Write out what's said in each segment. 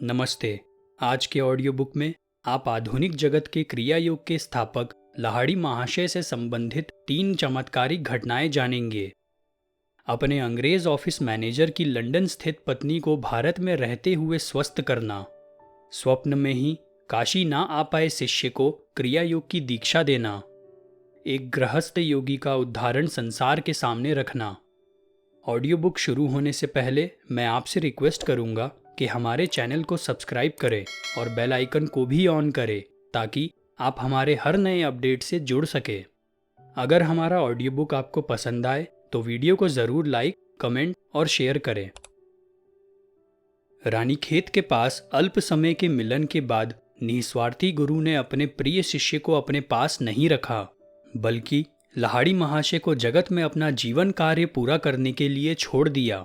नमस्ते। आज के ऑडियो बुक में आप आधुनिक जगत के क्रिया योग के स्थापक लाहिड़ी महाशय से संबंधित 3 चमत्कारिक घटनाएं जानेंगे। अपने अंग्रेज ऑफिस मैनेजर की लंदन स्थित पत्नी को भारत में रहते हुए स्वस्थ करना, स्वप्न में ही काशी ना आ पाए शिष्य को क्रिया योग की दीक्षा देना, एक गृहस्थ योगी का उदाहरण संसार के सामने रखना। ऑडियो बुक शुरू होने से पहले मैं आपसे रिक्वेस्ट करूंगा कि हमारे चैनल को सब्सक्राइब करें और बेल आइकन को भी ऑन करें ताकि आप हमारे हर नए अपडेट से जुड़ सकें। अगर हमारा ऑडियो बुक आपको पसंद आए तो वीडियो को ज़रूर लाइक, कमेंट और शेयर करें। रानीखेत के पास अल्प समय के मिलन के बाद निस्वार्थी गुरु ने अपने प्रिय शिष्य को अपने पास नहीं रखा, बल्कि लाहिड़ी महाशय को जगत में अपना जीवन कार्य पूरा करने के लिए छोड़ दिया।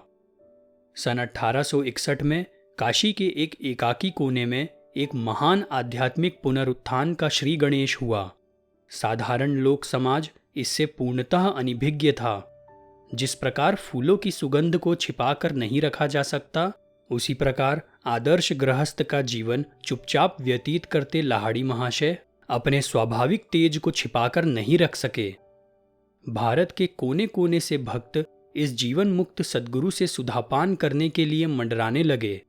सन 1861 में काशी के एक एकाकी कोने में एक महान आध्यात्मिक पुनरुत्थान का श्री गणेश हुआ। साधारण लोक समाज इससे पूर्णतः अनभिज्ञ था। जिस प्रकार फूलों की सुगंध को छिपाकर नहीं रखा जा सकता, उसी प्रकार आदर्श गृहस्थ का जीवन चुपचाप व्यतीत करते लाहिड़ी महाशय अपने स्वाभाविक तेज को छिपाकर नहीं रख सके। भारत के कोने कोने से भक्त इस जीवन मुक्त सद्गुरु से सुधापान करने के लिए मंडराने लगे।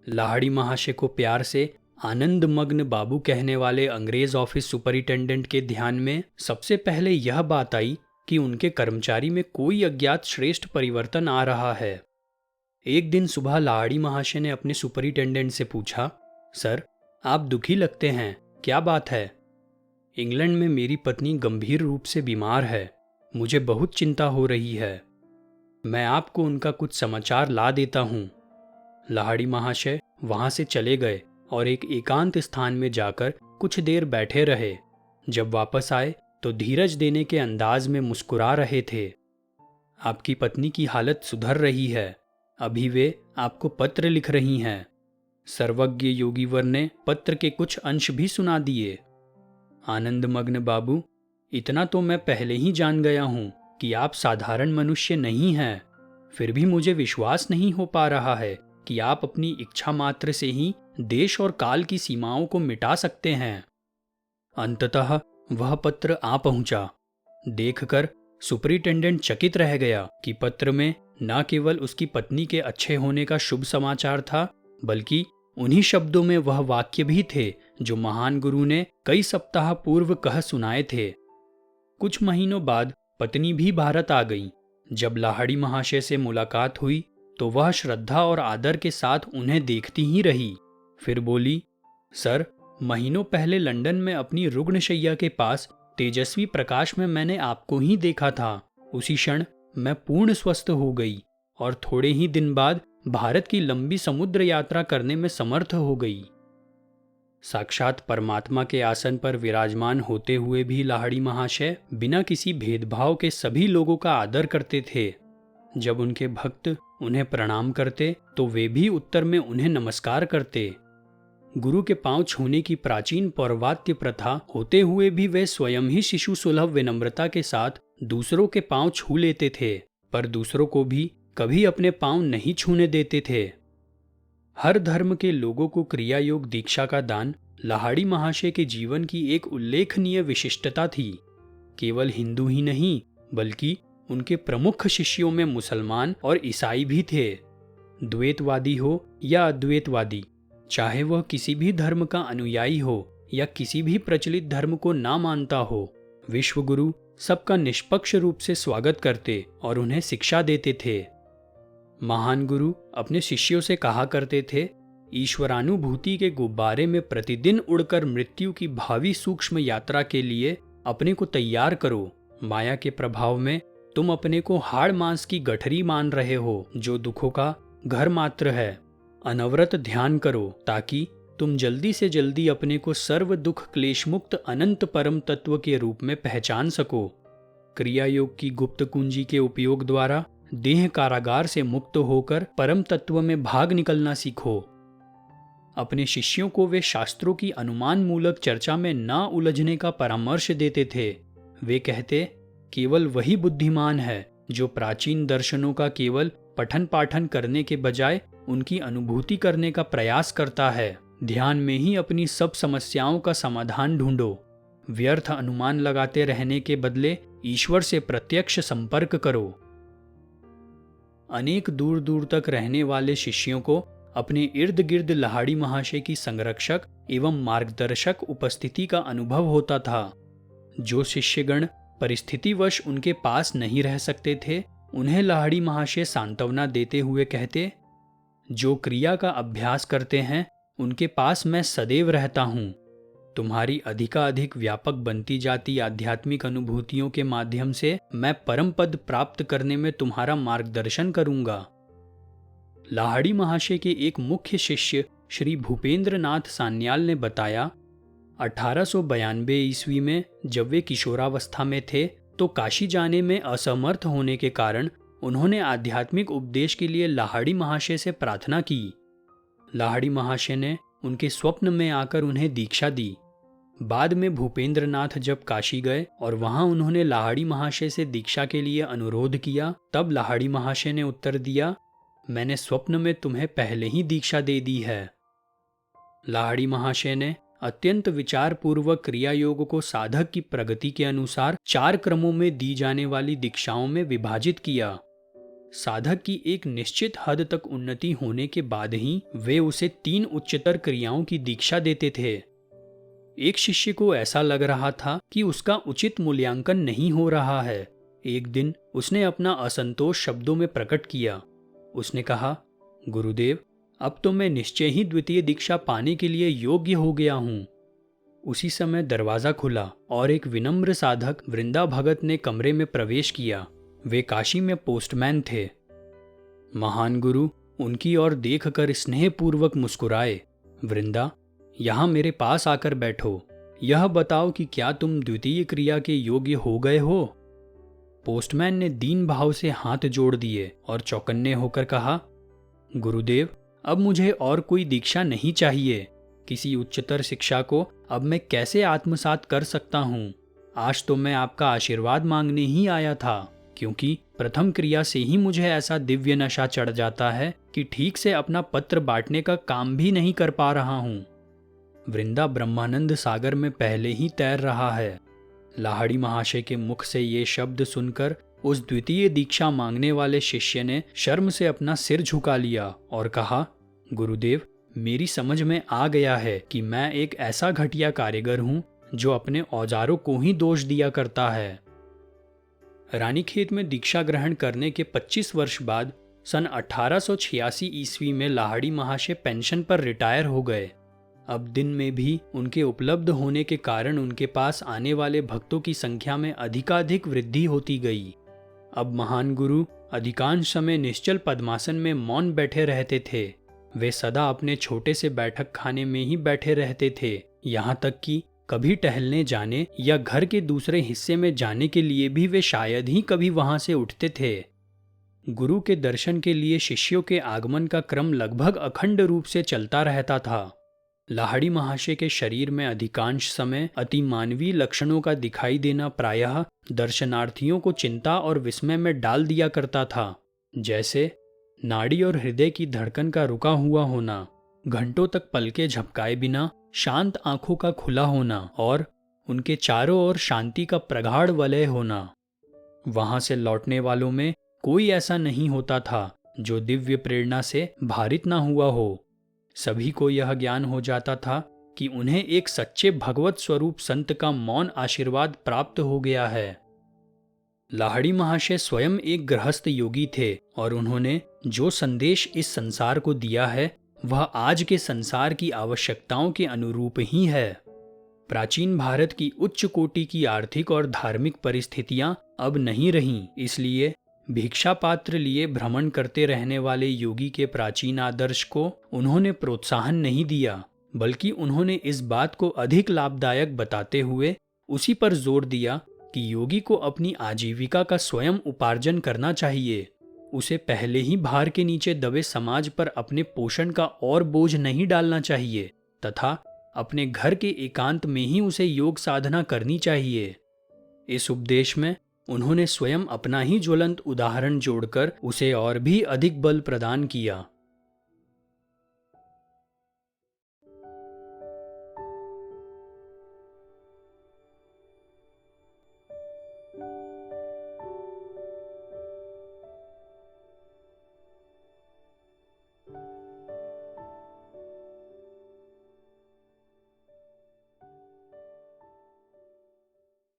लाहिड़ी महाशय को प्यार से आनंद मग्न बाबू कहने वाले अंग्रेज ऑफिस सुपरिटेंडेंट के ध्यान में सबसे पहले यह बात आई कि उनके कर्मचारी में कोई अज्ञात श्रेष्ठ परिवर्तन आ रहा है। एक दिन सुबह लाहिड़ी महाशय ने अपने सुपरिटेंडेंट से पूछा, सर, आप दुखी लगते हैं, क्या बात है? इंग्लैंड में मेरी पत्नी गंभीर रूप से बीमार है, मुझे बहुत चिंता हो रही है। मैं आपको उनका कुछ समाचार ला देता हूँ। लाहिड़ी महाशय वहां से चले गए और एक एकांत स्थान में जाकर कुछ देर बैठे रहे। जब वापस आए तो धीरज देने के अंदाज में मुस्कुरा रहे थे। आपकी पत्नी की हालत सुधर रही है, अभी वे आपको पत्र लिख रही हैं। सर्वज्ञ योगीवर ने पत्र के कुछ अंश भी सुना दिए। आनंदमग्न बाबू, इतना तो मैं पहले ही जान गया हूं कि आप साधारण मनुष्य नहीं हैं, फिर भी मुझे विश्वास नहीं हो पा रहा है कि आप अपनी इच्छा मात्र से ही देश और काल की सीमाओं को मिटा सकते हैं। अंततः वह पत्र आ पहुंचा। देखकर सुपरिटेंडेंट चकित रह गया कि पत्र में न केवल उसकी पत्नी के अच्छे होने का शुभ समाचार था, बल्कि उन्हीं शब्दों में वह वाक्य भी थे जो महान गुरु ने कई सप्ताह पूर्व कह सुनाए थे। कुछ महीनों बाद पत्नी भी भारत आ गई। जब लाहिड़ी महाशय से मुलाकात हुई तो वह श्रद्धा और आदर के साथ उन्हें देखती ही रही। फिर बोली, सर, महीनों पहले लंदन में अपनी रुग्णशैया के पास तेजस्वी प्रकाश में मैंने आपको ही देखा था। उसी क्षण मैं पूर्ण स्वस्थ हो गई और थोड़े ही दिन बाद भारत की लंबी समुद्र यात्रा करने में समर्थ हो गई। साक्षात परमात्मा के आसन पर विराजमान होते हुए भी लाहिड़ी महाशय बिना किसी भेदभाव के सभी लोगों का आदर करते थे। जब उनके भक्त उन्हें प्रणाम करते तो वे भी उत्तर में उन्हें नमस्कार करते। गुरु के पांव छूने की प्राचीन पौर्वात्य प्रथा होते हुए भी वे स्वयं ही शिशु सुलभ विनम्रता के साथ दूसरों के पांव छू लेते थे, पर दूसरों को भी कभी अपने पांव नहीं छूने देते थे। हर धर्म के लोगों को क्रिया योग दीक्षा का दान लाहिड़ी महाशय के जीवन की एक उल्लेखनीय विशिष्टता थी। केवल हिंदू ही नहीं, बल्कि उनके प्रमुख शिष्यों में मुसलमान और ईसाई भी थे। द्वैतवादी हो या अद्वैतवादी, चाहे वह किसी भी धर्म का अनुयायी हो या किसी भी प्रचलित धर्म को ना मानता हो, विश्वगुरु सबका निष्पक्ष रूप से स्वागत करते और उन्हें शिक्षा देते थे। महान गुरु अपने शिष्यों से कहा करते थे, ईश्वरानुभूति के गुब्बारे में प्रतिदिन उड़कर मृत्यु की भावी सूक्ष्म यात्रा के लिए अपने को तैयार करो। माया के प्रभाव में तुम अपने को हाड़ मांस की गठरी मान रहे हो जो दुखों का घर मात्र है। अनवरत ध्यान करो ताकि तुम जल्दी से जल्दी अपने को सर्व दुख क्लेश मुक्त अनंत परम तत्व के रूप में पहचान सको। क्रिया योग की गुप्त कुंजी के उपयोग द्वारा देह कारागार से मुक्त होकर परम तत्व में भाग निकलना सीखो। अपने शिष्यों को वे शास्त्रों की अनुमान मूलक चर्चा में न उलझने का परामर्श देते थे। वे कहते, केवल वही बुद्धिमान है जो प्राचीन दर्शनों का केवल पठन पाठन करने के बजाय उनकी अनुभूति करने का प्रयास करता है। ध्यान में ही अपनी सब समस्याओं का समाधान ढूंढो। व्यर्थ अनुमान लगाते रहने के बदले ईश्वर से प्रत्यक्ष संपर्क करो। अनेक दूर दूर तक रहने वाले शिष्यों को अपने इर्द गिर्द लाहाड़ी महाशय की संरक्षक एवं मार्गदर्शक उपस्थिति का अनुभव होता था। जो शिष्यगण परिस्थितिवश उनके पास नहीं रह सकते थे, उन्हें लाहाड़ी महाशय सांत्वना देते हुए कहते, जो क्रिया का अभ्यास करते हैं उनके पास मैं सदैव रहता हूँ। तुम्हारी अधिकाधिक व्यापक बनती जाती आध्यात्मिक अनुभूतियों के माध्यम से मैं परम पद प्राप्त करने में तुम्हारा मार्गदर्शन करूंगा। लाहाड़ी महाशय के एक मुख्य शिष्य श्री भूपेंद्र नाथ सान्याल ने बताया, 1892 ईस्वी में जब वे किशोरावस्था में थे तो काशी जाने में असमर्थ होने के कारण उन्होंने आध्यात्मिक उपदेश के लिए लाहाड़ी महाशय से प्रार्थना की। लाहाड़ी महाशय ने उनके स्वप्न में आकर उन्हें दीक्षा दी। बाद में भूपेंद्र नाथ जब काशी गए और वहां उन्होंने लाहाड़ी महाशय से दीक्षा के लिए अनुरोध किया, तब लाहाड़ी महाशय ने उत्तर दिया, मैंने स्वप्न में तुम्हें पहले ही दीक्षा दे दी है। लाहाड़ी महाशय ने अत्यंत विचारपूर्वक क्रिया योग को साधक की प्रगति के अनुसार 4 क्रमों में दी जाने वाली दीक्षाओं में विभाजित किया। साधक की एक निश्चित हद तक उन्नति होने के बाद ही वे उसे 3 उच्चतर क्रियाओं की दीक्षा देते थे। एक शिष्य को ऐसा लग रहा था कि उसका उचित मूल्यांकन नहीं हो रहा है। एक दिन उसने अपना असंतोष शब्दों में प्रकट किया। उसने कहा, गुरुदेव, अब तो मैं निश्चय ही द्वितीय दीक्षा पाने के लिए योग्य हो गया हूँ। उसी समय दरवाजा खुला और एक विनम्र साधक वृंदा भगत ने कमरे में प्रवेश किया। वे काशी में पोस्टमैन थे। महान गुरु उनकी ओर देखकर स्नेहपूर्वक मुस्कुराए। वृंदा, यहाँ मेरे पास आकर बैठो। यह बताओ कि क्या तुम द्वितीय क्रिया के योग्य हो गए हो? पोस्टमैन ने दीन भाव से हाथ जोड़ दिए और चौकन्ने होकर कहा, गुरुदेव, अब मुझे और कोई दीक्षा नहीं चाहिए। किसी उच्चतर शिक्षा को अब मैं कैसे आत्मसात कर सकता हूँ? आज तो मैं आपका आशीर्वाद मांगने ही आया था, क्योंकि प्रथम क्रिया से ही मुझे ऐसा दिव्य नशा चढ़ जाता है कि ठीक से अपना पत्र बांटने का काम भी नहीं कर पा रहा हूँ। वृंदा ब्रह्मानंद सागर में पहले ही तैर रहा है। लाहाड़ी महाशय के मुख से ये शब्द सुनकर उस द्वितीय दीक्षा मांगने वाले शिष्य ने शर्म से अपना सिर झुका लिया और कहा, गुरुदेव, मेरी समझ में आ गया है कि मैं एक ऐसा घटिया कारीगर हूँ जो अपने औजारों को ही दोष दिया करता है। रानीखेत में दीक्षा ग्रहण करने के 25 वर्ष बाद सन 1886 ईस्वी में लाहाड़ी महाशय पेंशन पर रिटायर हो गए। अब दिन में भी उनके उपलब्ध होने के कारण उनके पास आने वाले भक्तों की संख्या में अधिकाधिक वृद्धि होती गई। अब महान गुरु अधिकांश समय निश्चल पद्मासन में मौन बैठे रहते थे। वे सदा अपने छोटे से बैठक खाने में ही बैठे रहते थे। यहाँ तक कि कभी टहलने जाने या घर के दूसरे हिस्से में जाने के लिए भी वे शायद ही कभी वहां से उठते थे। गुरु के दर्शन के लिए शिष्यों के आगमन का क्रम लगभग अखंड रूप से चलता रहता था। लाहाड़ी महाशय के शरीर में अधिकांश समय अति मानवीय लक्षणों का दिखाई देना प्रायः दर्शनार्थियों को चिंता और विस्मय में डाल दिया करता था, जैसे नाड़ी और हृदय की धड़कन का रुका हुआ होना, घंटों तक पलके झपकाए बिना शांत आंखों का खुला होना और उनके चारों ओर शांति का प्रगाढ़ वलय होना। वहां से लौटने वालों में कोई ऐसा नहीं होता था जो दिव्य प्रेरणा से भारित ना हुआ हो। सभी को यह ज्ञान हो जाता था कि उन्हें एक सच्चे भगवत स्वरूप संत का मौन आशीर्वाद प्राप्त हो गया है। लाहाड़ी महाशय स्वयं एक गृहस्थ योगी थे और उन्होंने जो संदेश इस संसार को दिया है वह आज के संसार की आवश्यकताओं के अनुरूप ही है। प्राचीन भारत की उच्च कोटि की आर्थिक और धार्मिक परिस्थितियां अब नहीं रहीं, इसलिए भिक्षा पात्र लिए भ्रमण करते रहने वाले योगी के प्राचीन आदर्श को उन्होंने प्रोत्साहन नहीं दिया, बल्कि उन्होंने इस बात को अधिक लाभदायक बताते हुए उसी पर जोर दिया कि योगी को अपनी आजीविका का स्वयं उपार्जन करना चाहिए। उसे पहले ही भार के नीचे दबे समाज पर अपने पोषण का और बोझ नहीं डालना चाहिए तथा अपने घर के एकांत में ही उसे योग साधना करनी चाहिए। इस उपदेश में उन्होंने स्वयं अपना ही ज्वलंत उदाहरण जोड़कर उसे और भी अधिक बल प्रदान किया।